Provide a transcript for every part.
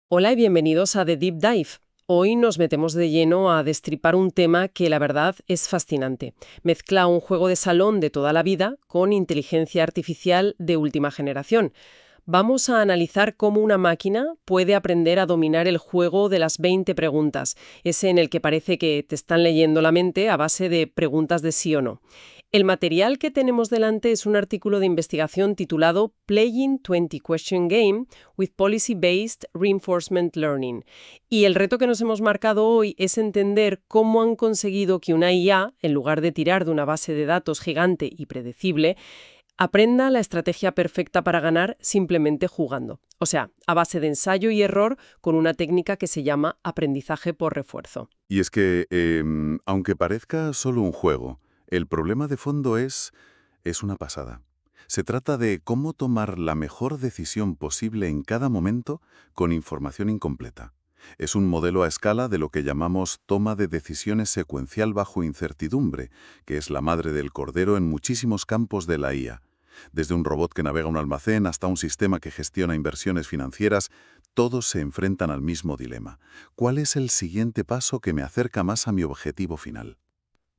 Hola y bienvenidos a The Deep Dive. Hoy nos metemos de lleno a destripar un tema que la verdad es fascinante. Mezcla un juego de salón de toda la vida con inteligencia artificial de última generación. Vamos a analizar cómo una máquina puede aprender a dominar el juego de las 20 preguntas, ese en el que parece que te están leyendo la mente a base de preguntas de sí o no. El material que tenemos delante es un artículo de investigación titulado Playing 20 Question Game with Policy-Based Reinforcement Learning. Y el reto que nos hemos marcado hoy es entender cómo han conseguido que una IA, en lugar de tirar de una base de datos gigante y predecible, aprenda la estrategia perfecta para ganar simplemente jugando. O sea, a base de ensayo y error con una técnica que se llama aprendizaje por refuerzo. Y es que, aunque parezca solo un juego, el problema de fondo es una pasada. Se trata de cómo tomar la mejor decisión posible en cada momento con información incompleta. Es un modelo a escala de lo que llamamos toma de decisiones secuencial bajo incertidumbre, que es la madre del cordero en muchísimos campos de la IA. Desde un robot que navega un almacén hasta un sistema que gestiona inversiones financieras, todos se enfrentan al mismo dilema. ¿Cuál es el siguiente paso que me acerca más a mi objetivo final?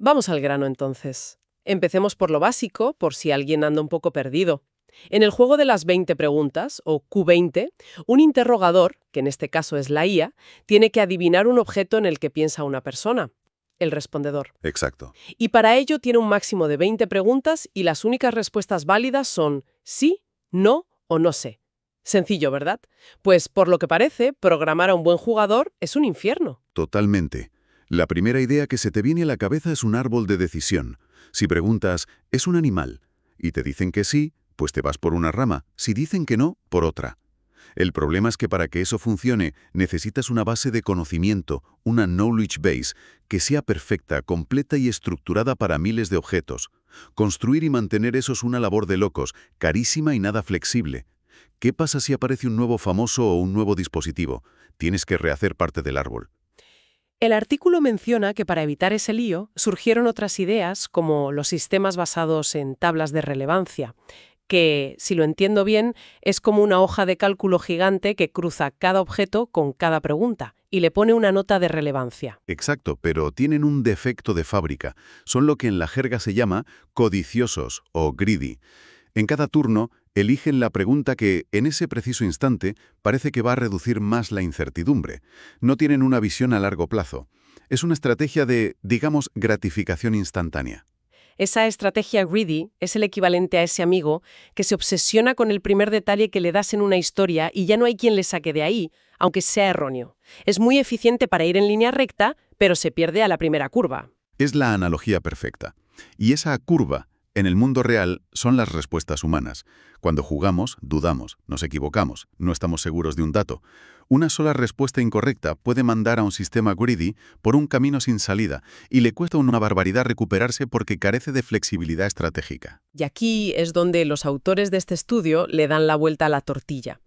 Vamos al grano entonces. Empecemos por lo básico, por si alguien anda un poco perdido. En el juego de las 20 preguntas, o Q20, un interrogador, que en este caso es la IA, tiene que adivinar un objeto en el que piensa una persona, el respondedor. Exacto. Y para ello tiene un máximo de 20 preguntas y las únicas respuestas válidas son sí, no o no sé. Sencillo, ¿verdad? Pues por lo que parece, programar a un buen jugador es un infierno. Totalmente. La primera idea que se te viene a la cabeza es un árbol de decisión. Si preguntas, ¿es un animal? Y te dicen que sí, pues te vas por una rama. Si dicen que no, por otra. El problema es que para que eso funcione, necesitas una base de conocimiento, una knowledge base, que sea perfecta, completa y estructurada para miles de objetos. Construir y mantener eso es una labor de locos, carísima y nada flexible. ¿Qué pasa si aparece un nuevo famoso o un nuevo dispositivo? Tienes que rehacer parte del árbol. El artículo menciona que para evitar ese lío surgieron otras ideas como los sistemas basados en tablas de relevancia, que, si lo entiendo bien, es como una hoja de cálculo gigante que cruza cada objeto con cada pregunta y le pone una nota de relevancia. Exacto, pero tienen un defecto de fábrica. Son lo que en la jerga se llama codiciosos o greedy. En cada turno, eligen la pregunta que, en ese preciso instante, parece que va a reducir más la incertidumbre. No tienen una visión a largo plazo. Es una estrategia de, digamos, gratificación instantánea. Esa estrategia greedy es el equivalente a ese amigo que se obsesiona con el primer detalle que le das en una historia y ya no hay quien le saque de ahí, aunque sea erróneo. Es muy eficiente para ir en línea recta, pero se pierde a la primera curva. Es la analogía perfecta. Y esa curva, en el mundo real, son las respuestas humanas. Cuando jugamos, dudamos, nos equivocamos, no estamos seguros de un dato. Una sola respuesta incorrecta puede mandar a un sistema greedy por un camino sin salida y le cuesta una barbaridad recuperarse porque carece de flexibilidad estratégica. Y aquí es donde los autores de este estudio le dan la vuelta a la tortilla.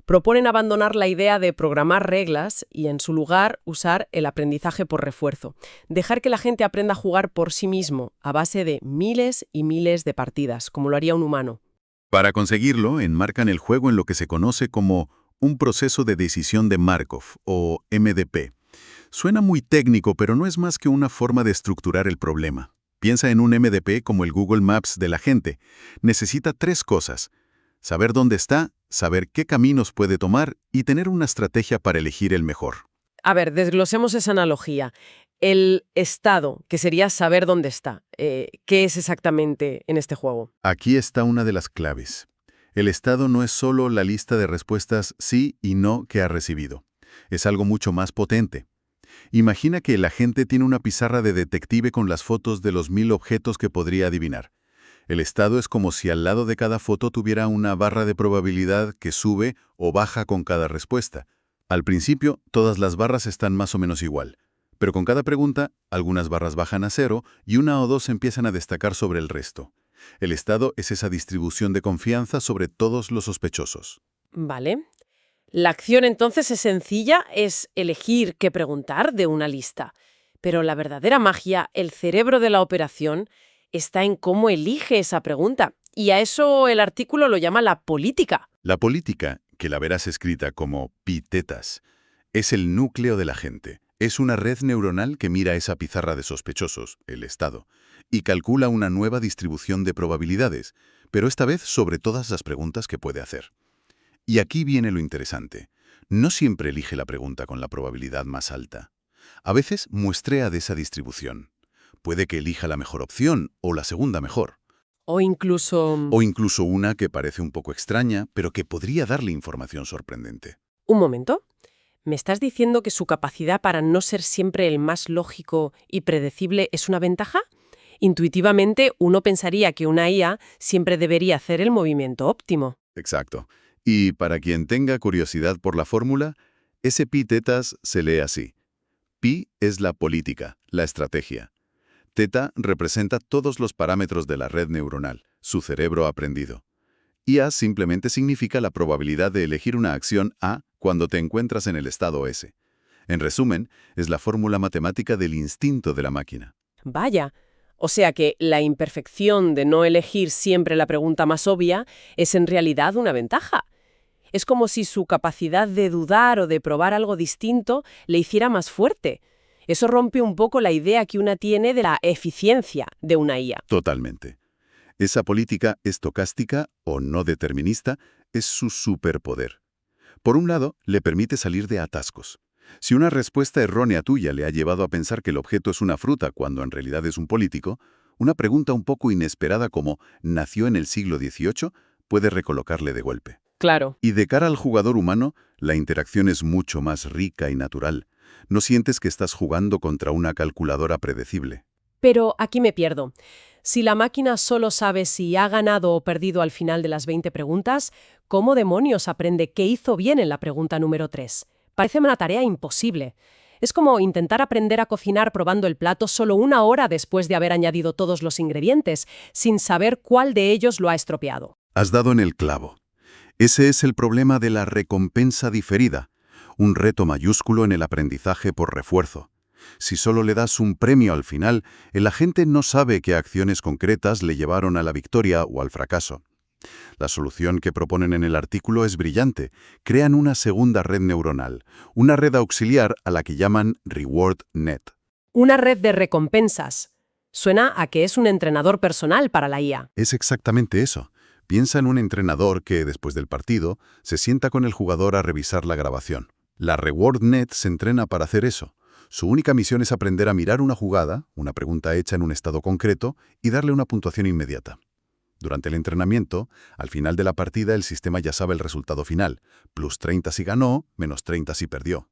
Proponen abandonar la idea de programar reglas y, en su lugar, usar el aprendizaje por refuerzo. Dejar que la gente aprenda a jugar por sí mismo, a base de miles y miles de partidas, como lo haría un humano. Para conseguirlo, enmarcan el juego en lo que se conoce como un proceso de decisión de Markov, o MDP. Suena muy técnico, pero no es más que una forma de estructurar el problema. Piensa en un MDP como el Google Maps de la gente. Necesita tres cosas: saber dónde está, saber qué caminos puede tomar y tener una estrategia para elegir el mejor. A ver, desglosemos esa analogía. El estado, que sería saber dónde está. ¿Qué es exactamente en este juego? Aquí está una de las claves. El estado no es solo la lista de respuestas sí y no que ha recibido. Es algo mucho más potente. Imagina que el agente tiene una pizarra de detective con las fotos de los 1000 objetos que podría adivinar. El estado es como si al lado de cada foto tuviera una barra de probabilidad que sube o baja con cada respuesta. Al principio, todas las barras están más o menos igual, pero con cada pregunta, algunas barras bajan a cero y una o dos empiezan a destacar sobre el resto. El estado es esa distribución de confianza sobre todos los sospechosos. Vale. La acción entonces es sencilla, es elegir qué preguntar de una lista. Pero la verdadera magia, el cerebro de la operación, está en cómo elige esa pregunta. Y a eso el artículo lo llama la política. La política, que la verás escrita como pitetas, Es el núcleo de la gente. Es una red neuronal que mira esa pizarra de sospechosos, el estado, y calcula una nueva distribución de probabilidades, pero esta vez sobre todas las preguntas que puede hacer. Y aquí viene lo interesante. No siempre elige la pregunta con la probabilidad más alta. A veces muestrea de esa distribución. Puede que elija la mejor opción o la segunda mejor. O incluso... O incluso una que parece un poco extraña, pero que podría darle información sorprendente. Un momento. ¿Me estás diciendo que su capacidad para no ser siempre el más lógico y predecible es una ventaja? Intuitivamente, uno pensaría que una IA siempre debería hacer el movimiento óptimo. Exacto. Y para quien tenga curiosidad por la fórmula, ese pi tetas se lee así. Pi es la política, la estrategia. Teta representa todos los parámetros de la red neuronal, su cerebro aprendido. IA simplemente significa la probabilidad de elegir una acción A cuando te encuentras en el estado S. En resumen, es la fórmula matemática del instinto de la máquina. Vaya. O sea que la imperfección de no elegir siempre la pregunta más obvia es en realidad una ventaja. Es como si su capacidad de dudar o de probar algo distinto le hiciera más fuerte. Eso rompe un poco la idea que una tiene de la eficiencia de una IA. Totalmente. Esa política estocástica o no determinista es su superpoder. Por un lado, le permite salir de atascos. Si una respuesta errónea tuya le ha llevado a pensar que el objeto es una fruta cuando en realidad es un político, una pregunta un poco inesperada como «¿nació en el siglo XVIII?» puede recolocarle de golpe. Claro. Y de cara al jugador humano, la interacción es mucho más rica y natural. No sientes que estás jugando contra una calculadora predecible. Pero aquí me pierdo. Si la máquina solo sabe si ha ganado o perdido al final de las 20 preguntas, ¿cómo demonios aprende qué hizo bien en la pregunta número 3? Parece una tarea imposible. Es como intentar aprender a cocinar probando el plato solo una hora después de haber añadido todos los ingredientes, sin saber cuál de ellos lo ha estropeado. Has dado en el clavo. Ese es el problema de la recompensa diferida, un reto mayúsculo en el aprendizaje por refuerzo. Si solo le das un premio al final, el agente no sabe qué acciones concretas le llevaron a la victoria o al fracaso. La solución que proponen en el artículo es brillante. Crean una segunda red neuronal, una red auxiliar a la que llaman RewardNet. Una red de recompensas. Suena a que es un entrenador personal para la IA. Es exactamente eso. Piensa en un entrenador que, después del partido, se sienta con el jugador a revisar la grabación. La RewardNet se entrena para hacer eso. Su única misión es aprender a mirar una jugada, una pregunta hecha en un estado concreto, y darle una puntuación inmediata. Durante el entrenamiento, al final de la partida el sistema ya sabe el resultado final, +30 si ganó, -30 si perdió.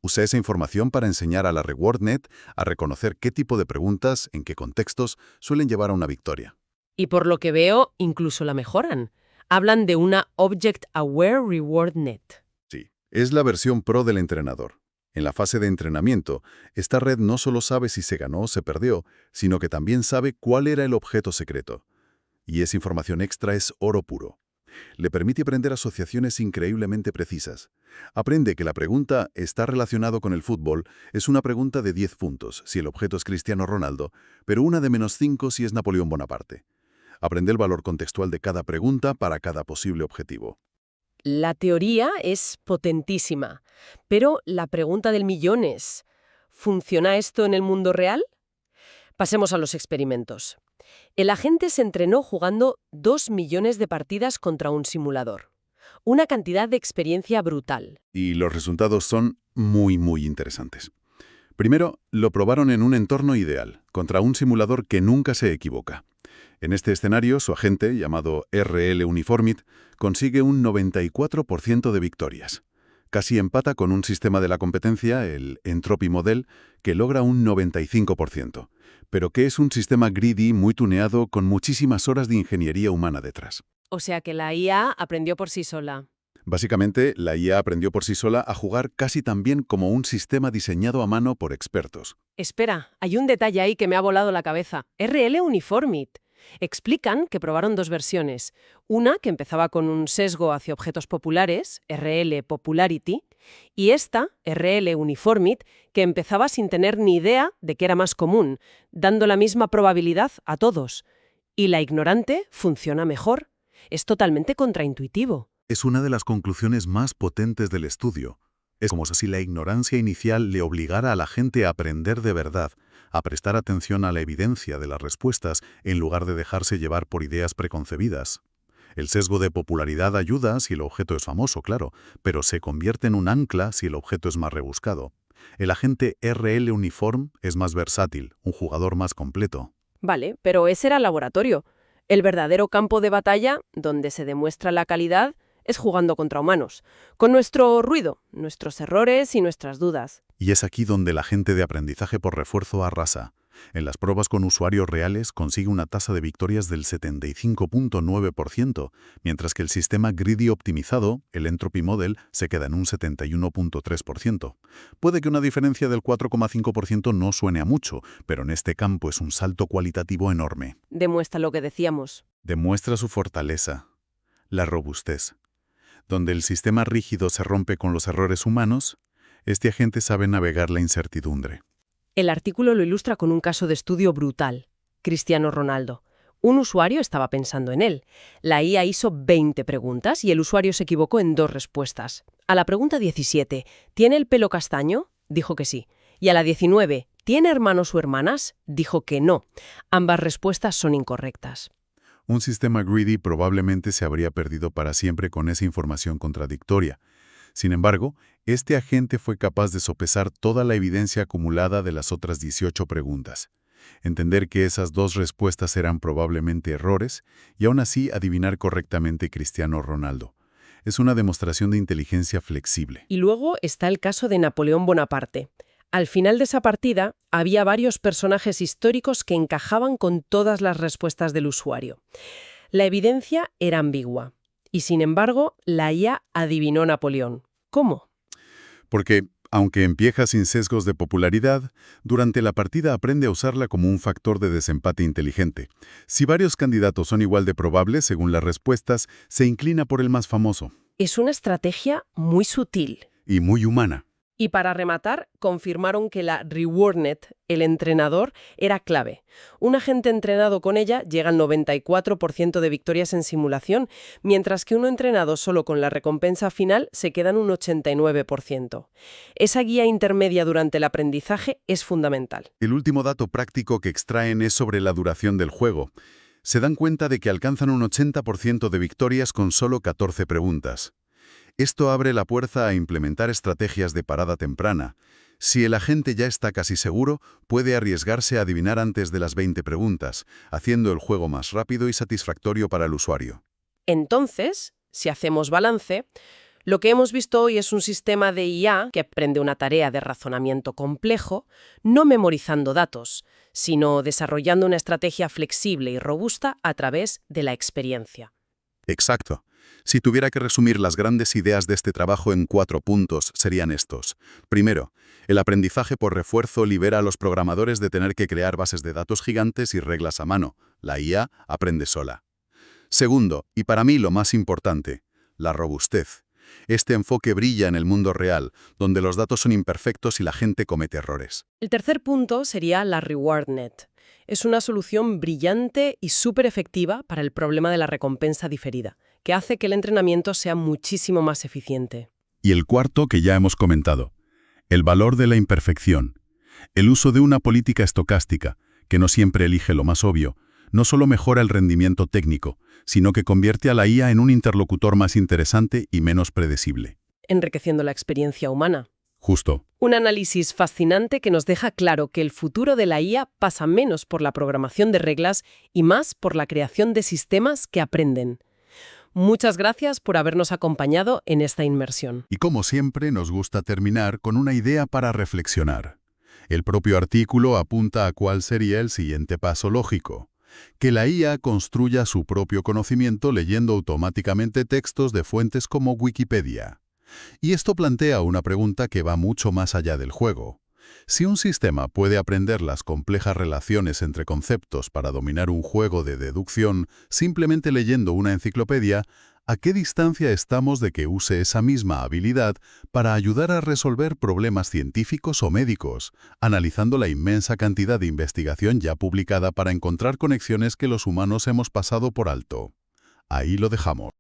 Usa esa información para enseñar a la RewardNet a reconocer qué tipo de preguntas, en qué contextos, suelen llevar a una victoria. Y por lo que veo, incluso la mejoran. Hablan de una Object Aware RewardNet. Sí, es la versión pro del entrenador. En la fase de entrenamiento, esta red no solo sabe si se ganó o se perdió, sino que también sabe cuál era el objeto secreto. Y esa información extra es oro puro. Le permite aprender asociaciones increíblemente precisas. Aprende que la pregunta ¿está relacionado con el fútbol? Es una pregunta de 10 puntos si el objeto es Cristiano Ronaldo, pero una de -5 si es Napoleón Bonaparte. Aprende el valor contextual de cada pregunta para cada posible objetivo. La teoría es potentísima, pero la pregunta del millón es, ¿funciona esto en el mundo real? Pasemos a los experimentos. El agente se entrenó jugando 2 millones de partidas contra un simulador. Una cantidad de experiencia brutal. Y los resultados son muy interesantes. Primero, lo probaron en un entorno ideal, contra un simulador que nunca se equivoca. En este escenario, su agente, llamado RL Uniformit, consigue un 94% de victorias. Casi empata con un sistema de la competencia, el Entropy Model, que logra un 95%, pero que es un sistema greedy muy tuneado con muchísimas horas de ingeniería humana detrás. O sea que la IA aprendió por sí sola. Básicamente, la IA aprendió por sí sola a jugar casi tan bien como un sistema diseñado a mano por expertos. Espera, hay un detalle ahí que me ha volado la cabeza. RL Uniformit. Explican que probaron 2 versiones. Una que empezaba con un sesgo hacia objetos populares, RL Popularity, y esta, RL Uniformit, que empezaba sin tener ni idea de qué era más común, dando la misma probabilidad a todos. Y la ignorante funciona mejor. Es totalmente contraintuitivo. Es una de las conclusiones más potentes del estudio. Es como si la ignorancia inicial le obligara a la gente a aprender de verdad, a prestar atención a la evidencia de las respuestas en lugar de dejarse llevar por ideas preconcebidas. El sesgo de popularidad ayuda si el objeto es famoso, claro, pero se convierte en un ancla si el objeto es más rebuscado. El agente RL Uniform es más versátil, un jugador más completo. Vale, pero ese era el laboratorio. El verdadero campo de batalla, donde se demuestra la calidad, es jugando contra humanos, con nuestro ruido, nuestros errores y nuestras dudas. Y es aquí donde el agente de aprendizaje por refuerzo arrasa. En las pruebas con usuarios reales consigue una tasa de victorias del 75.9%, mientras que el sistema greedy optimizado, el Entropy Model, se queda en un 71.3%. Puede que una diferencia del 4,5% no suene a mucho, pero en este campo es un salto cualitativo enorme. Demuestra lo que decíamos. Demuestra su fortaleza, la robustez. Donde el sistema rígido se rompe con los errores humanos, este agente sabe navegar la incertidumbre. El artículo lo ilustra con un caso de estudio brutal. Cristiano Ronaldo. Un usuario estaba pensando en él. La IA hizo 20 preguntas y el usuario se equivocó en 2 respuestas. A la pregunta 17, ¿tiene el pelo castaño? Dijo que sí. Y a la 19, ¿tiene hermanos o hermanas? Dijo que no. Ambas respuestas son incorrectas. Un sistema greedy probablemente se habría perdido para siempre con esa información contradictoria. Sin embargo, este agente fue capaz de sopesar toda la evidencia acumulada de las otras 18 preguntas, entender que esas 2 respuestas eran probablemente errores y aún así adivinar correctamente Cristiano Ronaldo. Es una demostración de inteligencia flexible. Y luego está el caso de Napoleón Bonaparte. Al final de esa partida, había varios personajes históricos que encajaban con todas las respuestas del usuario. La evidencia era ambigua. Y sin embargo, la IA adivinó Napoleón. ¿Cómo? Porque, aunque empieza sin sesgos de popularidad, durante la partida aprende a usarla como un factor de desempate inteligente. Si varios candidatos son igual de probables según las respuestas, se inclina por el más famoso. Es una estrategia muy sutil. Y muy humana. Y para rematar, confirmaron que la RewardNet, el entrenador, era clave. Un agente entrenado con ella llega al 94% de victorias en simulación, mientras que uno entrenado solo con la recompensa final se queda en un 89%. Esa guía intermedia durante el aprendizaje es fundamental. El último dato práctico que extraen es sobre la duración del juego. Se dan cuenta de que alcanzan un 80% de victorias con solo 14 preguntas. Esto abre la puerta a implementar estrategias de parada temprana. Si el agente ya está casi seguro, puede arriesgarse a adivinar antes de las 20 preguntas, haciendo el juego más rápido y satisfactorio para el usuario. Entonces, si hacemos balance, lo que hemos visto hoy es un sistema de IA que aprende una tarea de razonamiento complejo, no memorizando datos, sino desarrollando una estrategia flexible y robusta a través de la experiencia. Exacto. Si tuviera que resumir las grandes ideas de este trabajo en 4 puntos, serían estos. Primero, el aprendizaje por refuerzo libera a los programadores de tener que crear bases de datos gigantes y reglas a mano. La IA aprende sola. Segundo, y para mí lo más importante, la robustez. Este enfoque brilla en el mundo real, donde los datos son imperfectos y la gente comete errores. El tercer punto sería la RewardNet. Es una solución brillante y súper efectiva para el problema de la recompensa diferida, que hace que el entrenamiento sea muchísimo más eficiente. Y el cuarto que ya hemos comentado, el valor de la imperfección. El uso de una política estocástica, que no siempre elige lo más obvio, no solo mejora el rendimiento técnico, sino que convierte a la IA en un interlocutor más interesante y menos predecible. Enriqueciendo la experiencia humana. Justo. Un análisis fascinante que nos deja claro que el futuro de la IA pasa menos por la programación de reglas y más por la creación de sistemas que aprenden. Muchas gracias por habernos acompañado en esta inmersión. Y como siempre, nos gusta terminar con una idea para reflexionar. El propio artículo apunta a cuál sería el siguiente paso lógico. Que la IA construya su propio conocimiento leyendo automáticamente textos de fuentes como Wikipedia. Y esto plantea una pregunta que va mucho más allá del juego. Si un sistema puede aprender las complejas relaciones entre conceptos para dominar un juego de deducción simplemente leyendo una enciclopedia, ¿a qué distancia estamos de que use esa misma habilidad para ayudar a resolver problemas científicos o médicos, analizando la inmensa cantidad de investigación ya publicada para encontrar conexiones que los humanos hemos pasado por alto? Ahí lo dejamos.